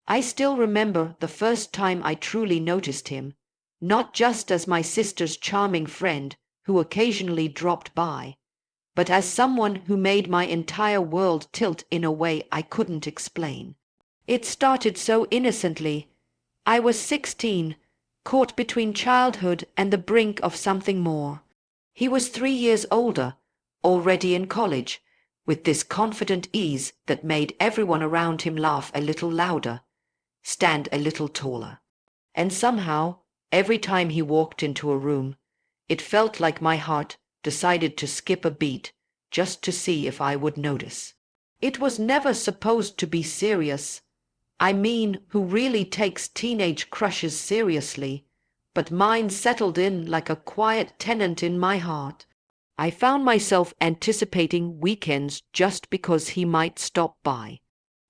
I still remember the first time I truly noticed him, not just as my sister's charming friend who occasionally dropped by, but as someone who made my entire world tilt in a way I couldn't explain. It started so innocently. I was 16, caught between childhood and the brink of something more. He was 3 years older, already in college, with this confident ease that made everyone around him laugh a little louder, stand a little taller. And somehow, every time he walked into a room, it felt like my heart decided to skip a beat just to see if I would notice. It was never supposed to be serious. I mean, who really takes teenage crushes seriously? But mine settled in like a quiet tenant in my heart. I found myself anticipating weekends just because he might stop by.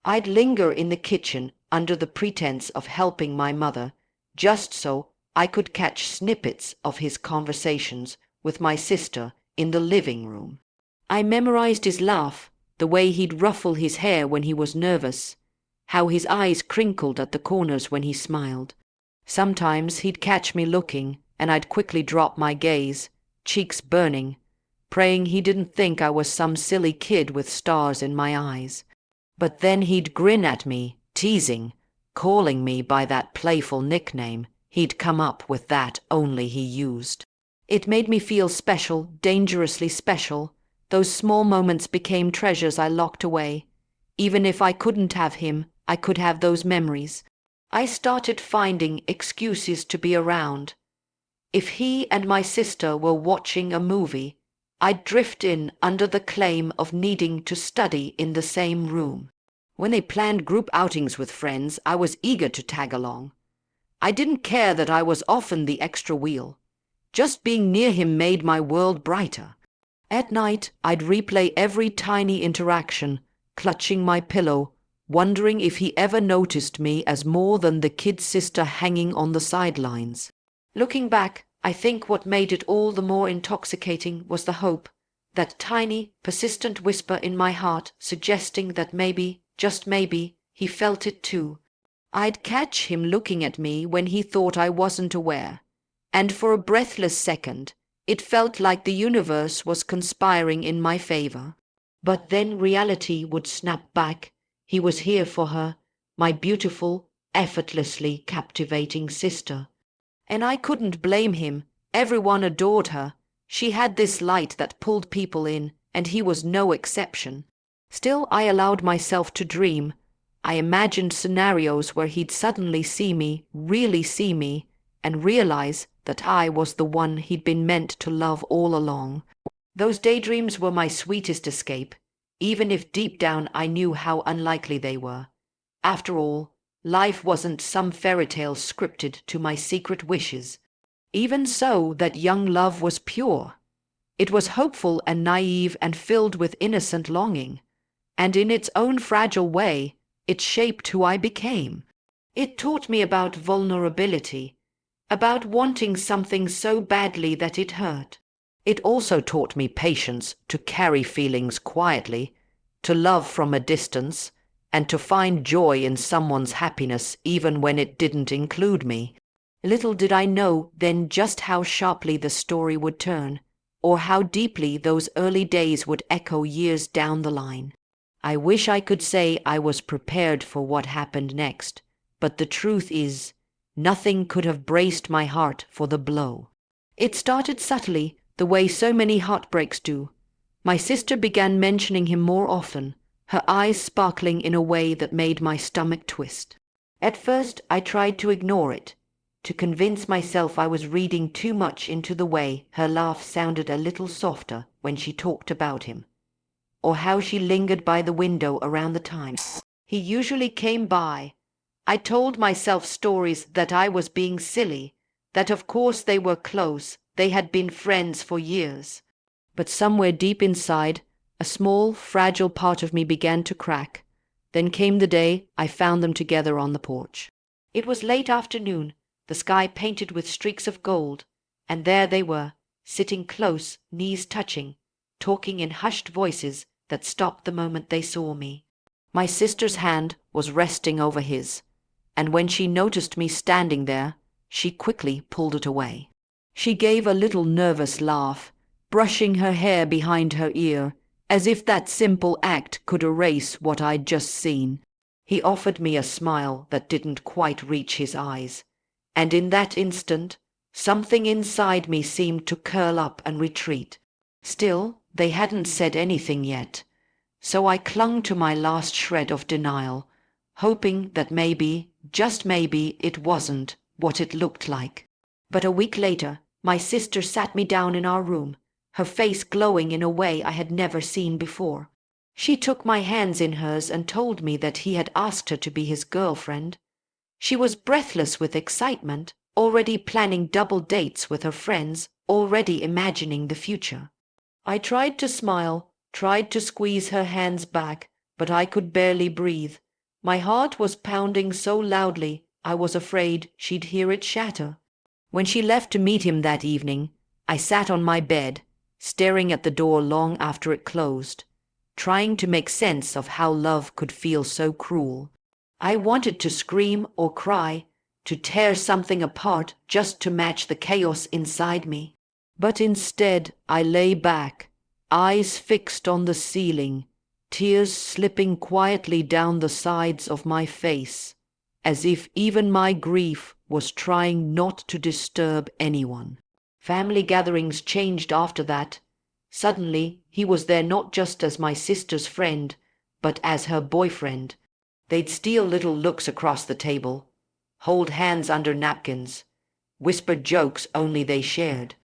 I'd linger in the kitchen under the pretense of helping my mother, just so I could catch snippets of his conversations with my sister in the living room. I memorized his laugh, the way he'd ruffle his hair when he was nervous, how his eyes crinkled at the corners when he smiled. Sometimes he'd catch me looking, and I'd quickly drop my gaze, cheeks burning, praying he didn't think I was some silly kid with stars in my eyes. But then he'd grin at me, teasing, calling me by that playful nickname he'd come up with that only he used. It made me feel special, dangerously special. Those small moments became treasures I locked away. Even if I couldn't have him, I could have those memories. I started finding excuses to be around. If he and my sister were watching a movie, I'd drift in under the claim of needing to study in the same room. When they planned group outings with friends, I was eager to tag along. I didn't care that I was often the extra wheel. Just being near him made my world brighter. At night, I'd replay every tiny interaction, clutching my pillow, wondering if he ever noticed me as more than the kid sister hanging on the sidelines. Looking back, I think what made it all the more intoxicating was the hope, that tiny, persistent whisper in my heart suggesting that maybe, just maybe, he felt it too. I'd catch him looking at me when he thought I wasn't aware, and for a breathless second, it felt like the universe was conspiring in my favor. But then reality would snap back. He was here for her, my beautiful, effortlessly captivating sister. And I couldn't blame him. Everyone adored her. She had this light that pulled people in, and he was no exception. Still, I allowed myself to dream. I imagined scenarios where he'd suddenly see me, really see me, and realize that I was the one he'd been meant to love all along. Those daydreams were my sweetest escape, even if deep down I knew how unlikely they were. After all, life wasn't some fairy tale scripted to my secret wishes. Even so, that young love was pure. It was hopeful and naive and filled with innocent longing. And in its own fragile way, it shaped who I became. It taught me about vulnerability, about wanting something so badly that it hurt. It also taught me patience, to carry feelings quietly, to love from a distance, and to find joy in someone's happiness even when it didn't include me. Little did I know then just how sharply the story would turn, or how deeply those early days would echo years down the line. I wish I could say I was prepared for what happened next, but the truth is, nothing could have braced my heart for the blow. It started subtly, the way so many heartbreaks do. My sister began mentioning him more often, her eyes sparkling in a way that made my stomach twist. At first, I tried to ignore it, to convince myself I was reading too much into the way her laugh sounded a little softer when she talked about him, or how she lingered by the window around the time he usually came by. I told myself stories that I was being silly, that of course they were close, they had been friends for years. But somewhere deep inside, a small, fragile part of me began to crack. Then came the day I found them together on the porch. It was late afternoon, the sky painted with streaks of gold, and there they were, sitting close, knees touching, talking in hushed voices that stopped the moment they saw me. My sister's hand was resting over his, and when she noticed me standing there, she quickly pulled it away. She gave a little nervous laugh, brushing her hair behind her ear, as if that simple act could erase what I'd just seen. He offered me a smile that didn't quite reach his eyes, and in that instant, something inside me seemed to curl up and retreat. Still, they hadn't said anything yet, so I clung to my last shred of denial, hoping that maybe, just maybe, it wasn't what it looked like. But a week later, my sister sat me down in our room, her face glowing in a way I had never seen before. She took my hands in hers and told me that he had asked her to be his girlfriend. She was breathless with excitement, already planning double dates with her friends, already imagining the future. I tried to smile, tried to squeeze her hands back, but I could barely breathe. My heart was pounding so loudly, I was afraid she'd hear it shatter. When she left to meet him that evening, I sat on my bed, staring at the door long after it closed, trying to make sense of how love could feel so cruel. I wanted to scream or cry, to tear something apart just to match the chaos inside me. But instead I lay back, eyes fixed on the ceiling, tears slipping quietly down the sides of my face, as if even my grief was trying not to disturb anyone. Family gatherings changed after that. Suddenly, he was there not just as my sister's friend, but as her boyfriend. They'd steal little looks across the table, hold hands under napkins, whisper jokes only they shared.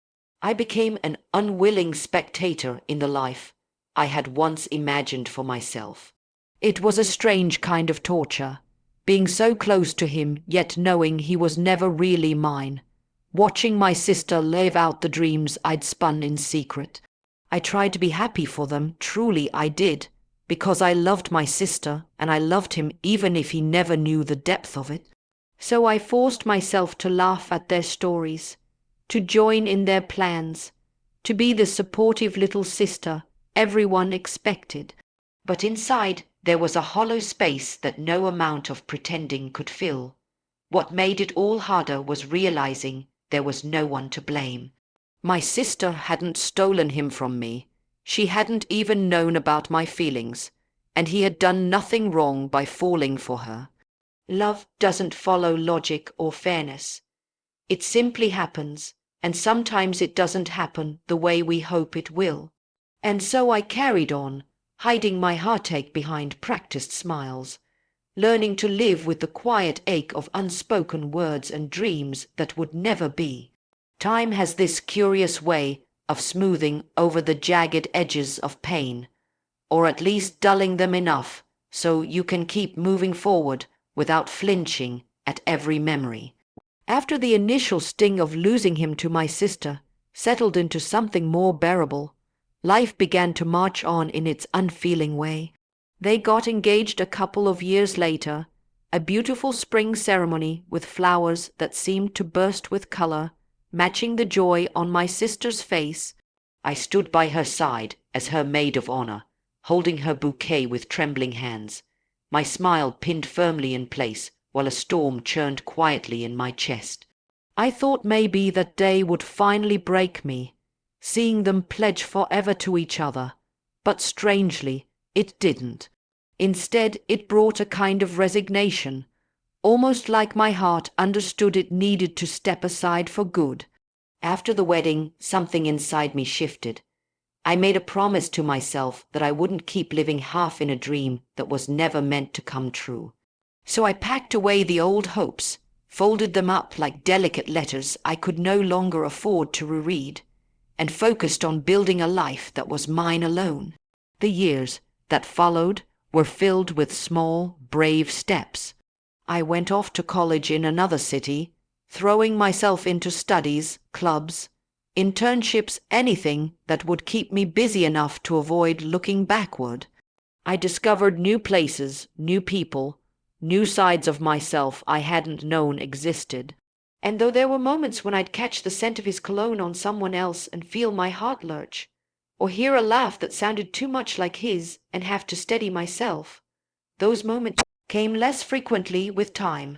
I became an unwilling spectator in the life I had once imagined for myself. It was a strange kind of torture, being so close to him yet knowing he was never really mine, watching my sister live out the dreams I'd spun in secret. I tried to be happy for them, truly I did, because I loved my sister and I loved him even if he never knew the depth of it. So I forced myself to laugh at their stories, to join in their plans, to be the supportive little sister everyone expected. But inside there was a hollow space that no amount of pretending could fill. What made it all harder was realizing there was no one to blame. My sister hadn't stolen him from me. She hadn't even known about my feelings, and he had done nothing wrong by falling for her. Love doesn't follow logic or fairness. It simply happens, and sometimes it doesn't happen the way we hope it will. And so I carried on, hiding my heartache behind practiced smiles, learning to live with the quiet ache of unspoken words and dreams that would never be. Time has this curious way of smoothing over the jagged edges of pain, or at least dulling them enough so you can keep moving forward without flinching at every memory. After the initial sting of losing him to my sister settled into something more bearable, life began to march on in its unfeeling way. They got engaged a couple of years later, a beautiful spring ceremony with flowers that seemed to burst with color, matching the joy on my sister's face. I stood by her side as her maid of honor, holding her bouquet with trembling hands, my smile pinned firmly in place while a storm churned quietly in my chest. I thought maybe that day would finally break me, seeing them pledge forever to each other, but strangely, it didn't. Instead, it brought a kind of resignation, almost like my heart understood it needed to step aside for good. After the wedding, something inside me shifted. I made a promise to myself that I wouldn't keep living half in a dream that was never meant to come true. So I packed away the old hopes, folded them up like delicate letters I could no longer afford to reread, and focused on building a life that was mine alone. The years that followed were filled with small, brave steps. I went off to college in another city, throwing myself into studies, clubs, internships, anything that would keep me busy enough to avoid looking backward. I discovered new places, new people, new sides of myself I hadn't known existed. And though there were moments when I'd catch the scent of his cologne on someone else and feel my heart lurch, or hear a laugh that sounded too much like his and have to steady myself, those moments came less frequently with time.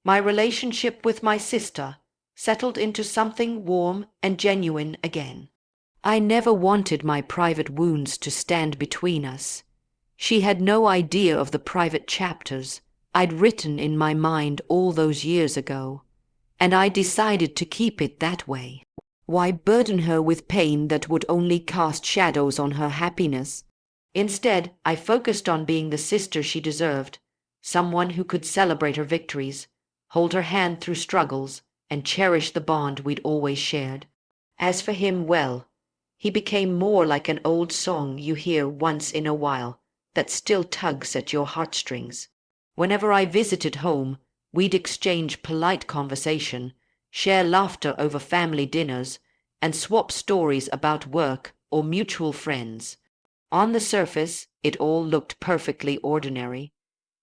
My relationship with my sister settled into something warm and genuine again. I never wanted my private wounds to stand between us. She had no idea of the private chapters I'd written in my mind all those years ago, and I decided to keep it that way. Why burden her with pain that would only cast shadows on her happiness? Instead, I focused on being the sister she deserved, someone who could celebrate her victories, hold her hand through struggles, and cherish the bond we'd always shared. As for him, well, he became more like an old song you hear once in a while that still tugs at your heartstrings. Whenever I visited home, we'd exchange polite conversation, share laughter over family dinners, and swap stories about work or mutual friends. On the surface, it all looked perfectly ordinary.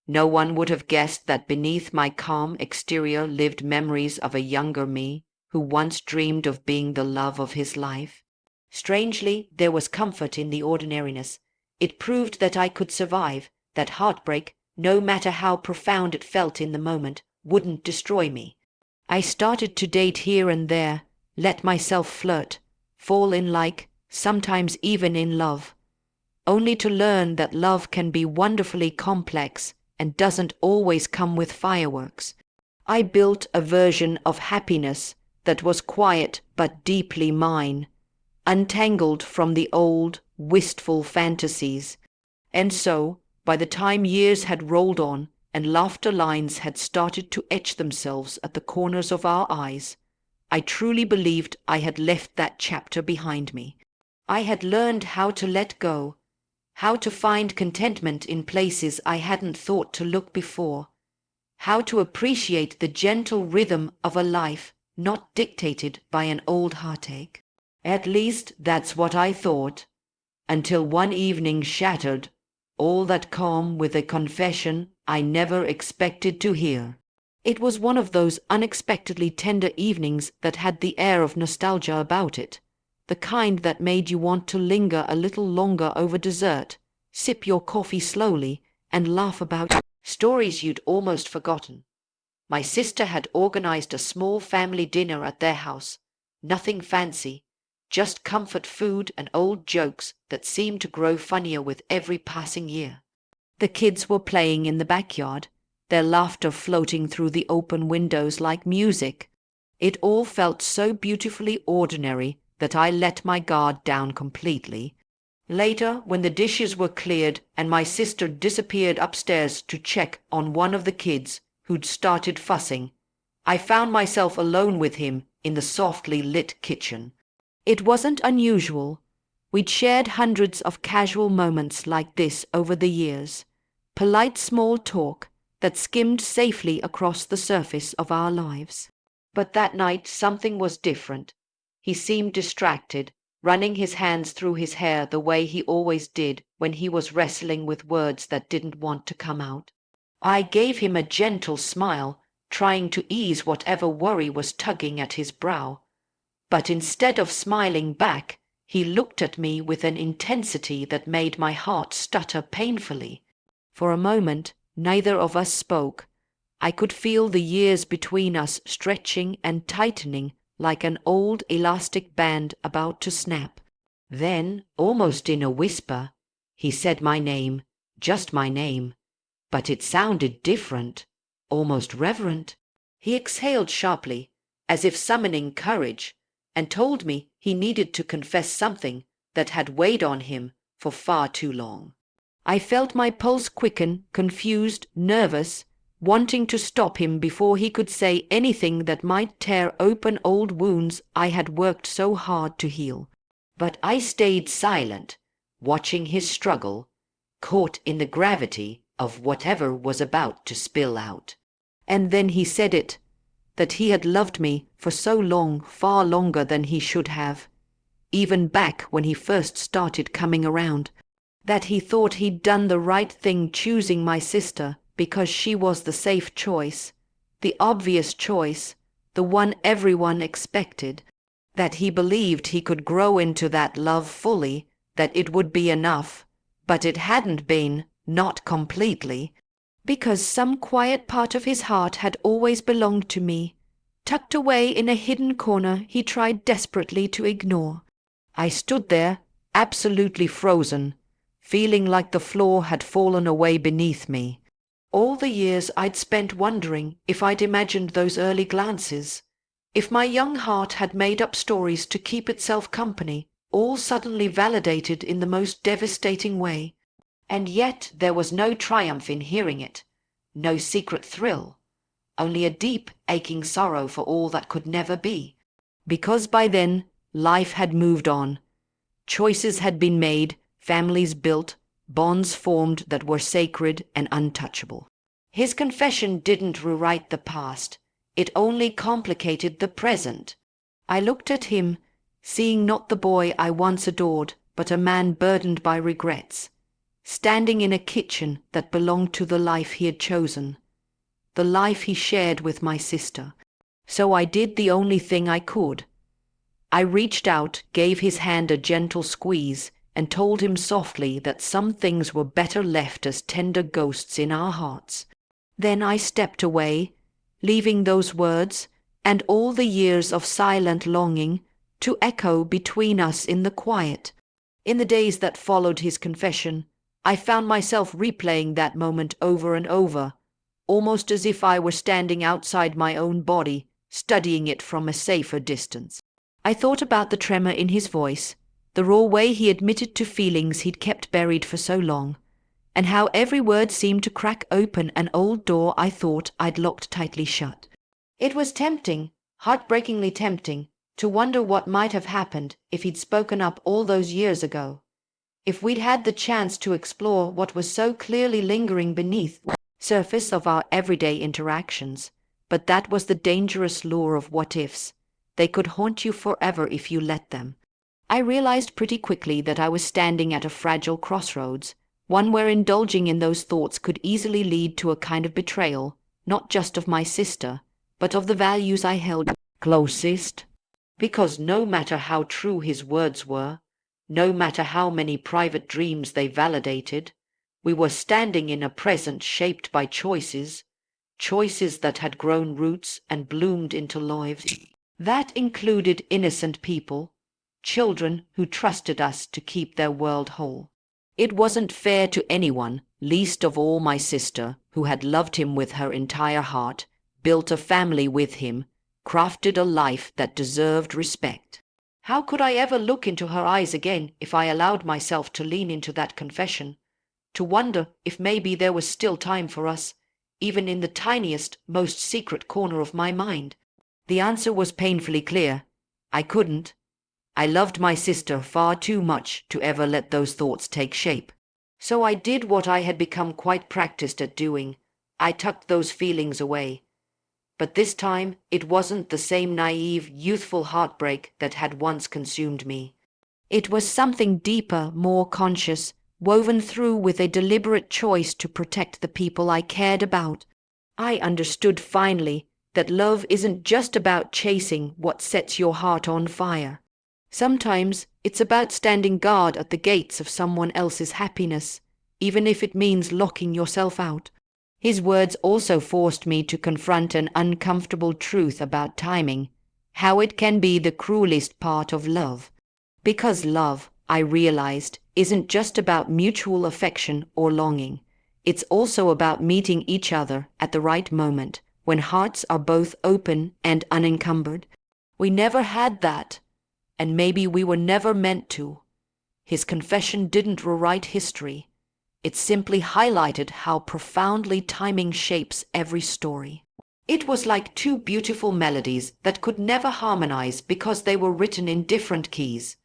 No one would have guessed that beneath my calm exterior lived memories of a younger me who once dreamed of being the love of his life. Strangely, there was comfort in the ordinariness. It proved that I could survive, that heartbreak, no matter how profound it felt in the moment, wouldn't destroy me. I started to date here and there, let myself flirt, fall in like, sometimes even in love, only to learn that love can be wonderfully complex and doesn't always come with fireworks. I built a version of happiness that was quiet but deeply mine, untangled from the old, wistful fantasies. And so, by the time years had rolled on and laughter lines had started to etch themselves at the corners of our eyes, I truly believed I had left that chapter behind me. I had learned how to let go, how to find contentment in places I hadn't thought to look before, how to appreciate the gentle rhythm of a life not dictated by an old heartache. At least that's what I thought, until one evening shattered all that calm with a confession I never expected to hear. It was one of those unexpectedly tender evenings that had the air of nostalgia about it, the kind that made you want to linger a little longer over dessert, sip your coffee slowly, and laugh about stories you'd almost forgotten. My sister had organized a small family dinner at their house, nothing fancy, just comfort food and old jokes that seemed to grow funnier with every passing year. The kids were playing in the backyard, their laughter floating through the open windows like music. It all felt so beautifully ordinary that I let my guard down completely. Later, when the dishes were cleared and my sister disappeared upstairs to check on one of the kids who'd started fussing, I found myself alone with him in the softly lit kitchen. It wasn't unusual. We'd shared hundreds of casual moments like this over the years, polite small talk that skimmed safely across the surface of our lives. But that night something was different. He seemed distracted, running his hands through his hair the way he always did when he was wrestling with words that didn't want to come out. I gave him a gentle smile, trying to ease whatever worry was tugging at his brow. But instead of smiling back, he looked at me with an intensity that made my heart stutter painfully. For a moment, neither of us spoke. I could feel the years between us stretching and tightening like an old elastic band about to snap. Then, almost in a whisper, he said my name, just my name, but it sounded different, almost reverent. He exhaled sharply, as if summoning courage, and told me he needed to confess something that had weighed on him for far too long. I felt my pulse quicken, confused, nervous, wanting to stop him before he could say anything that might tear open old wounds I had worked so hard to heal. But I stayed silent, watching his struggle, caught in the gravity of whatever was about to spill out. And then he said it, that he had loved me for so long, far longer than he should have, even back when he first started coming around, that he thought he'd done the right thing choosing my sister because she was the safe choice, the obvious choice, the one everyone expected, that he believed he could grow into that love fully, that it would be enough, but it hadn't been, not completely. because some quiet part of his heart had always belonged to me, tucked away in a hidden corner he tried desperately to ignore. I stood there, absolutely frozen, feeling like the floor had fallen away beneath me. All the years I'd spent wondering if I'd imagined those early glances, if my young heart had made up stories to keep itself company, all suddenly validated in the most devastating way. And yet there was no triumph in hearing it, no secret thrill, only a deep, aching sorrow for all that could never be. Because by then, life had moved on. Choices had been made, families built, bonds formed that were sacred and untouchable. His confession didn't rewrite the past, it only complicated the present. I looked at him, seeing not the boy I once adored, but a man burdened by regrets, standing in a kitchen that belonged to the life he had chosen, the life he shared with my sister. So I did the only thing I could. I reached out, gave his hand a gentle squeeze, and told him softly that some things were better left as tender ghosts in our hearts. Then I stepped away, leaving those words, and all the years of silent longing, to echo between us in the quiet. In the days that followed his confession, I found myself replaying that moment over and over, almost as if I were standing outside my own body, studying it from a safer distance. I thought about the tremor in his voice, the raw way he admitted to feelings he'd kept buried for so long, and how every word seemed to crack open an old door I thought I'd locked tightly shut. It was tempting, heartbreakingly tempting, to wonder what might have happened if he'd spoken up all those years ago, if we'd had the chance to explore what was so clearly lingering beneath the surface of our everyday interactions. But that was the dangerous lure of what-ifs. They could haunt you forever if you let them. I realized pretty quickly that I was standing at a fragile crossroads, one where indulging in those thoughts could easily lead to a kind of betrayal, not just of my sister, but of the values I held closest. Because no matter how true his words were, no matter how many private dreams they validated, we were standing in a present shaped by choices that had grown roots and bloomed into lives. That included innocent people, children who trusted us to keep their world whole. It wasn't fair to anyone, least of all my sister, who had loved him with her entire heart, built a family with him, crafted a life that deserved respect. How could I ever look into her eyes again if I allowed myself to lean into that confession, to wonder if maybe there was still time for us, even in the tiniest, most secret corner of my mind? The answer was painfully clear. I couldn't. I loved my sister far too much to ever let those thoughts take shape. So I did what I had become quite practiced at doing. I tucked those feelings away. But this time it wasn't the same naive, youthful heartbreak that had once consumed me. It was something deeper, more conscious, woven through with a deliberate choice to protect the people I cared about. I understood finally that love isn't just about chasing what sets your heart on fire. Sometimes it's about standing guard at the gates of someone else's happiness, even if it means locking yourself out. His words also forced me to confront an uncomfortable truth about timing, how it can be the cruelest part of love. Because love, I realized, isn't just about mutual affection or longing. It's also about meeting each other at the right moment, when hearts are both open and unencumbered. We never had that, and maybe we were never meant to. His confession didn't rewrite history. It simply highlighted how profoundly timing shapes every story. It was like two beautiful melodies that could never harmonize because they were written in different keys.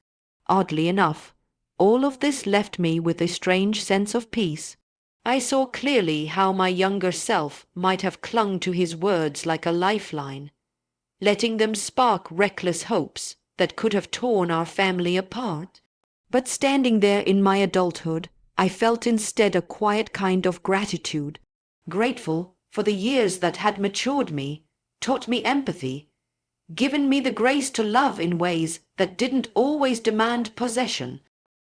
Oddly enough, all of this left me with a strange sense of peace. I saw clearly how my younger self might have clung to his words like a lifeline, letting them spark reckless hopes that could have torn our family apart. But standing there in my adulthood, I felt instead a quiet kind of gratitude, grateful for the years that had matured me, taught me empathy, given me the grace to love in ways that didn't always demand possession.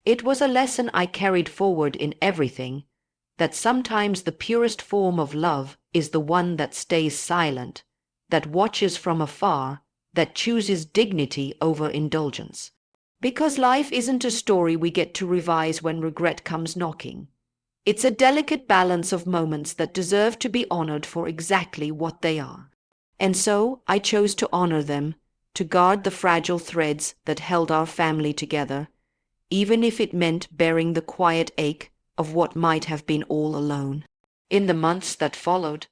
It was a lesson I carried forward in everything, that sometimes the purest form of love is the one that stays silent, that watches from afar, that chooses dignity over indulgence. Because life isn't a story we get to revise when regret comes knocking. It's a delicate balance of moments that deserve to be honored for exactly what they are. And so I chose to honor them, to guard the fragile threads that held our family together, even if it meant bearing the quiet ache of what might have been all alone. In the months that followed,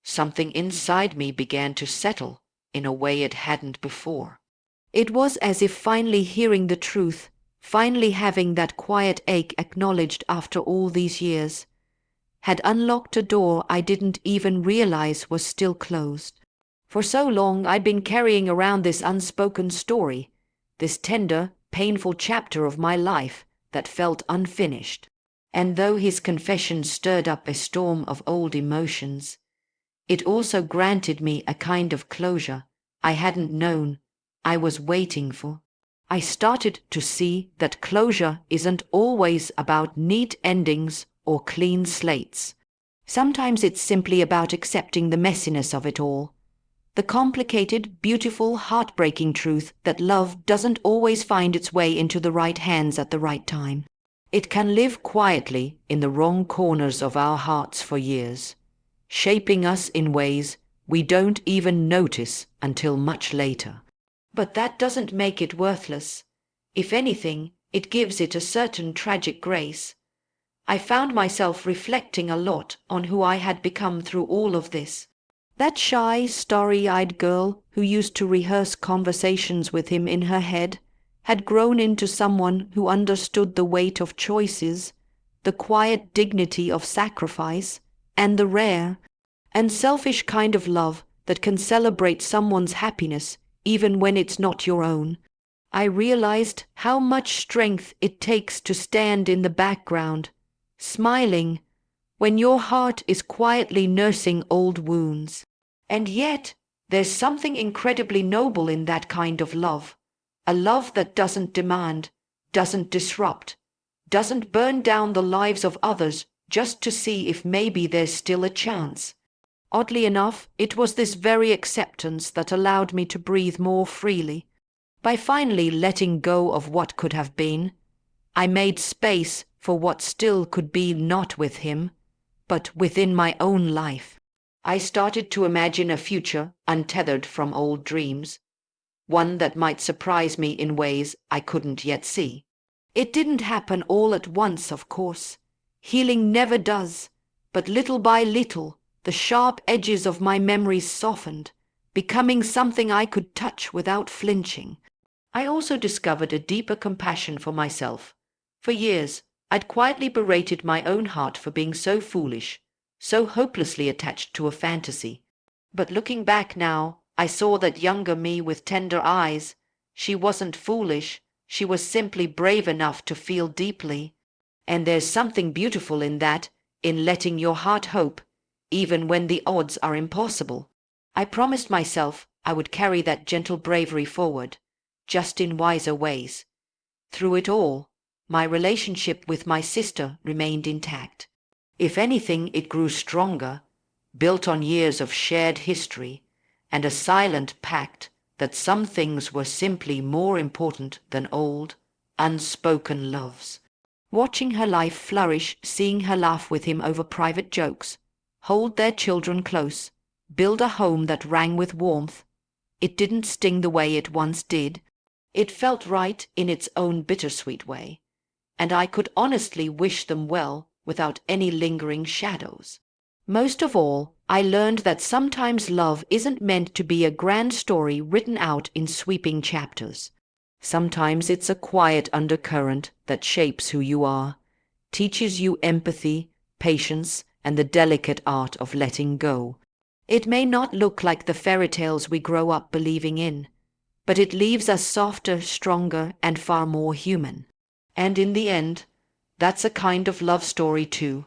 something inside me began to settle in a way it hadn't before. It was as if finally hearing the truth, finally having that quiet ache acknowledged after all these years, had unlocked a door I didn't even realize was still closed. For so long I'd been carrying around this unspoken story, this tender, painful chapter of my life that felt unfinished. And though his confession stirred up a storm of old emotions, it also granted me a kind of closure I hadn't known I was waiting for. I started to see that closure isn't always about neat endings or clean slates. Sometimes it's simply about accepting the messiness of it all. The complicated, beautiful, heartbreaking truth that love doesn't always find its way into the right hands at the right time. It can live quietly in the wrong corners of our hearts for years, shaping us in ways we don't even notice until much later. But that doesn't make it worthless. If anything, it gives it a certain tragic grace. I found myself reflecting a lot on who I had become through all of this. That shy, starry-eyed girl who used to rehearse conversations with him in her head had grown into someone who understood the weight of choices, the quiet dignity of sacrifice, and the rare and selfish kind of love that can celebrate someone's happiness even when it's not your own. I realized how much strength it takes to stand in the background, smiling, when your heart is quietly nursing old wounds. And yet, there's something incredibly noble in that kind of love. A love that doesn't demand, doesn't disrupt, doesn't burn down the lives of others just to see if maybe there's still a chance. Oddly enough, it was this very acceptance that allowed me to breathe more freely. By finally letting go of what could have been, I made space for what still could be, not with him, but within my own life. I started to imagine a future untethered from old dreams, one that might surprise me in ways I couldn't yet see. It didn't happen all at once, of course. Healing never does, but little by little, the sharp edges of my memories softened, becoming something I could touch without flinching. I also discovered a deeper compassion for myself. For years, I'd quietly berated my own heart for being so foolish, so hopelessly attached to a fantasy. But looking back now, I saw that younger me with tender eyes. She wasn't foolish, she was simply brave enough to feel deeply. And there's something beautiful in that, in letting your heart hope, even when the odds are impossible. I promised myself I would carry that gentle bravery forward, just in wiser ways. Through it all, my relationship with my sister remained intact. If anything, it grew stronger, built on years of shared history, and a silent pact that some things were simply more important than old, unspoken loves. Watching her life flourish, seeing her laugh with him over private jokes, hold their children close, build a home that rang with warmth, it didn't sting the way it once did. It felt right in its own bittersweet way, and I could honestly wish them well without any lingering shadows. Most of all, I learned that sometimes love isn't meant to be a grand story written out in sweeping chapters. Sometimes it's a quiet undercurrent that shapes who you are, teaches you empathy, patience, and the delicate art of letting go. It may not look like the fairy tales we grow up believing in, but it leaves us softer, stronger, and far more human. And in the end, that's a kind of love story too.